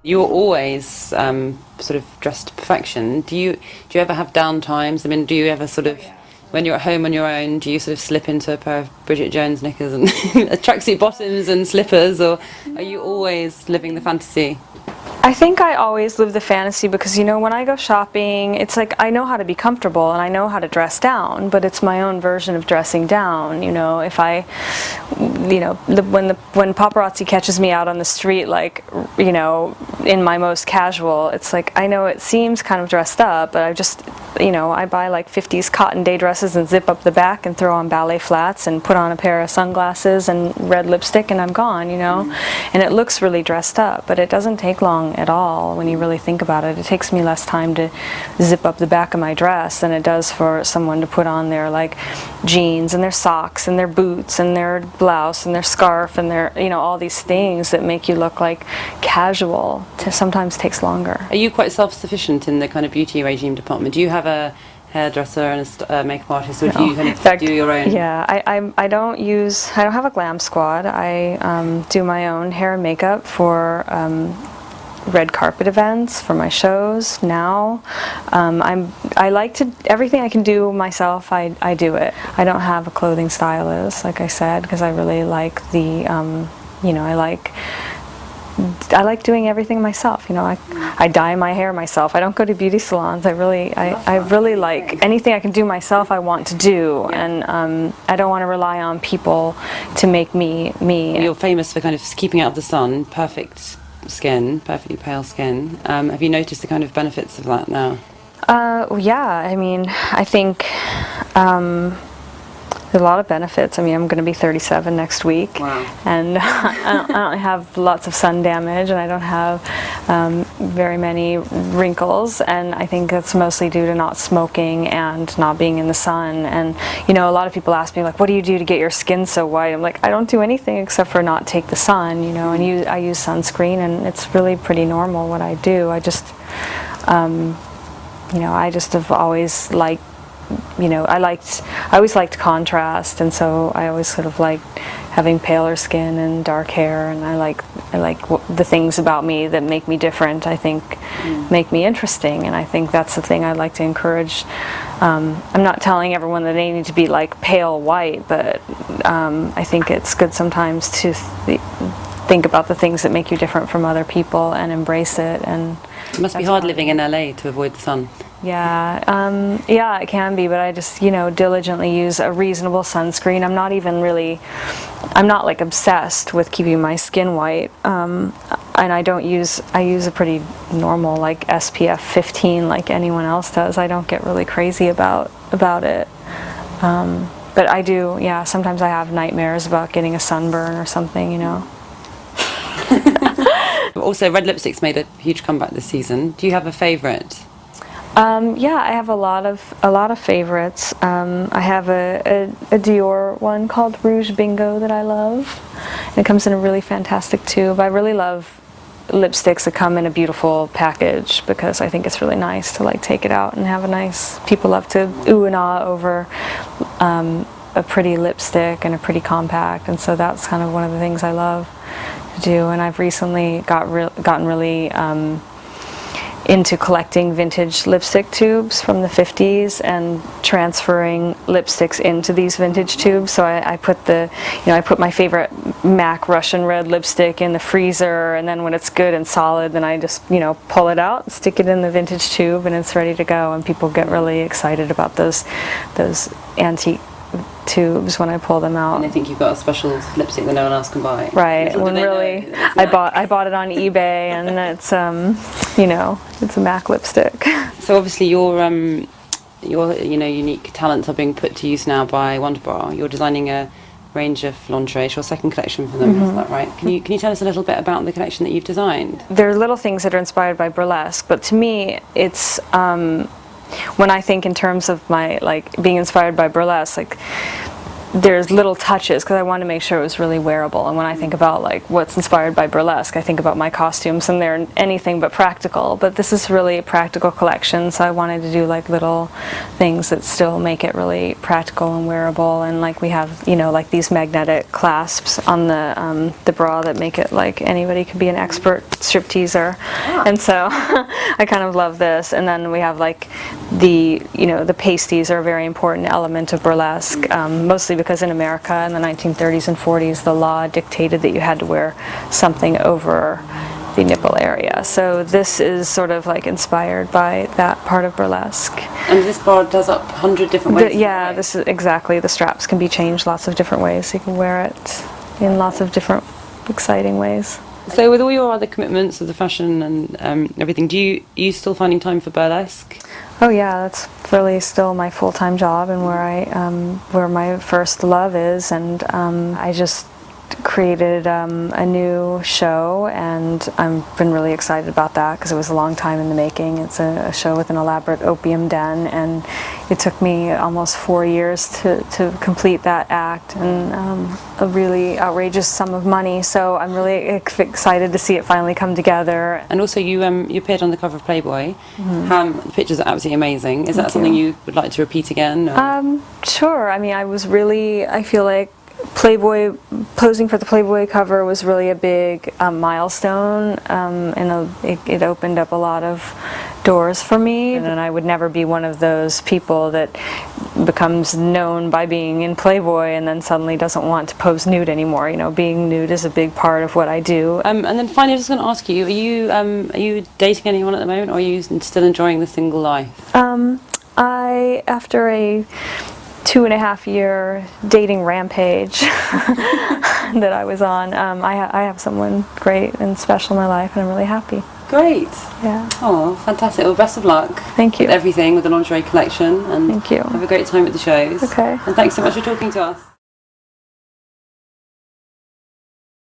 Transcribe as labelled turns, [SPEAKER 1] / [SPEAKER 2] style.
[SPEAKER 1] You're always sort of dressed to perfection. Do you ever have down times? I mean, do you ever sort of, when you're at home on your own, do you sort of slip into a pair of Bridget Jones knickers and tracksuit bottoms and slippers, or are you always living the fantasy?
[SPEAKER 2] I think I always live the fantasy because, when I go shopping, it's like I know how to be comfortable and I know how to dress down, but it's my own version of dressing down. If I, when paparazzi catches me out on the street, like, in my most casual, it's like I know it seems kind of dressed up, but I just, I buy like 50s cotton day dresses and zip up the back and throw on ballet flats and put on a pair of sunglasses and red lipstick and I'm gone, And it looks really dressed up, but it doesn't take long at all when you really think about it. It takes me less time to zip up the back of my dress than it does for someone to put on their like jeans and their socks and their boots and their blouse and their scarf and their all these things that make you look like casual. Sometimes takes longer.
[SPEAKER 1] Are you quite self-sufficient in the kind of beauty regime department? Do you have a hairdresser and a makeup artist, or do you kind of do your own?
[SPEAKER 2] Yeah, I don't have a glam squad. I do my own hair and makeup for red carpet events, for my shows now. I like to, everything I can do myself, I do it. I don't have a clothing stylist, like I said, because I really like the, I like doing everything myself. I dye my hair myself. I don't go to beauty salons. I really like anything I can do myself. I want to do, and I don't want to rely on people to make me.
[SPEAKER 1] You're famous for kind of keeping out of the sun, perfect skin, perfectly pale skin. Have you noticed the kind of benefits of that now?
[SPEAKER 2] Yeah. I mean, I think. There's a lot of benefits. I mean, I'm going to be 37 next week.
[SPEAKER 1] Wow.
[SPEAKER 2] And I don't have lots of sun damage, and I don't have very many wrinkles, and I think that's mostly due to not smoking and not being in the sun. And a lot of people ask me, like, what do you do to get your skin so white? I'm like, I don't do anything except for not take the sun, and I use sunscreen, and it's really pretty normal what I do. I just have always liked, I always liked contrast, and so I always sort of liked having paler skin and dark hair, and I like the things about me that make me different, I think, make me interesting, and I think that's the thing I'd like to encourage. I'm not telling everyone that they need to be like pale white, but I think it's good sometimes to think about the things that make you different from other people and embrace it. And
[SPEAKER 1] it must be hard living in LA to avoid the sun.
[SPEAKER 2] Yeah, it can be, but I just, diligently use a reasonable sunscreen. I'm not like obsessed with keeping my skin white, and I use a pretty normal like SPF 15 like anyone else does. I don't get really crazy about it. But I do, sometimes I have nightmares about getting a sunburn or something,
[SPEAKER 1] Also, red lipstick's made a huge comeback this season. Do you have a favourite?
[SPEAKER 2] I have a lot of favorites. I have a Dior one called Rouge Bingo that I love. And it comes in a really fantastic tube. I really love lipsticks that come in a beautiful package because I think it's really nice to like take it out and have a nice. People love to ooh and ah over a pretty lipstick and a pretty compact, and so that's kind of one of the things I love to do. And I've recently gotten really into collecting vintage lipstick tubes from the 50s and transferring lipsticks into these vintage tubes. So I put I put my favorite MAC Russian red lipstick in the freezer, and then when it's good and solid, then I just pull it out, stick it in the vintage tube, and it's ready to go. And people get really excited about those antique tubes when I pull them out.
[SPEAKER 1] And I think you've got a special lipstick that no one else can buy.
[SPEAKER 2] Right. When really, I bought it on eBay, and it's it's a MAC lipstick.
[SPEAKER 1] So obviously your unique talents are being put to use now by Wonder Bra. You're designing a range of lingerie, your second collection for them. Mm-hmm. Is that right? Can you tell us a little bit about the collection that you've designed?
[SPEAKER 2] There are little things that are inspired by burlesque, but to me, it's. When I think in terms of my being inspired by burlesque, there's little touches because I wanted to make sure it was really wearable. And when I think about like what's inspired by burlesque, I think about my costumes, and they're anything but practical. But this is really a practical collection, so I wanted to do like little things that still make it really practical and wearable. And like we have, like these magnetic clasps on the bra that make it like anybody could be an expert stripteaser. And so I kind of love this. And then we have like the pasties are a very important element of burlesque, mostly because in America in the 1930s and 40s the law dictated that you had to wear something over the nipple area. So this is sort of like inspired by that part of burlesque.
[SPEAKER 1] And this bra does up 100 different ways?
[SPEAKER 2] Yeah, this is exactly. The straps can be changed lots of different ways. You can wear it in lots of different exciting ways.
[SPEAKER 1] So with all your other commitments of the fashion and everything, are you still finding time for burlesque?
[SPEAKER 2] Oh yeah, that's really still my full-time job and where my first love is. And I just created a new show, and I've been really excited about that because it was a long time in the making. It's a show with an elaborate opium den, and it took me almost 4 years to complete that act, and a really outrageous sum of money. So I'm really excited to see it finally come together.
[SPEAKER 1] And also you appeared on the cover of Playboy. The pictures are absolutely amazing. Is that
[SPEAKER 2] Thank
[SPEAKER 1] something
[SPEAKER 2] you.
[SPEAKER 1] you would like to repeat again? Or?
[SPEAKER 2] Sure. I mean, I feel like posing for the Playboy cover was really a big milestone, and it opened up a lot of doors for me. And I would never be one of those people that becomes known by being in Playboy and then suddenly doesn't want to pose nude anymore. Being nude is a big part of what I do.
[SPEAKER 1] And then finally, I was just going to ask you: are you dating anyone at the moment, or are you still enjoying the single life?
[SPEAKER 2] After a 2.5-year dating rampage that I was on, I have someone great and special in my life, and I'm really happy.
[SPEAKER 1] Great.
[SPEAKER 2] Yeah.
[SPEAKER 1] Oh, fantastic. Well, best of luck.
[SPEAKER 2] Thank you.
[SPEAKER 1] With everything, with the lingerie collection. And
[SPEAKER 2] Thank you.
[SPEAKER 1] Have a great time at the shows.
[SPEAKER 2] Okay.
[SPEAKER 1] And thanks so much for talking to us.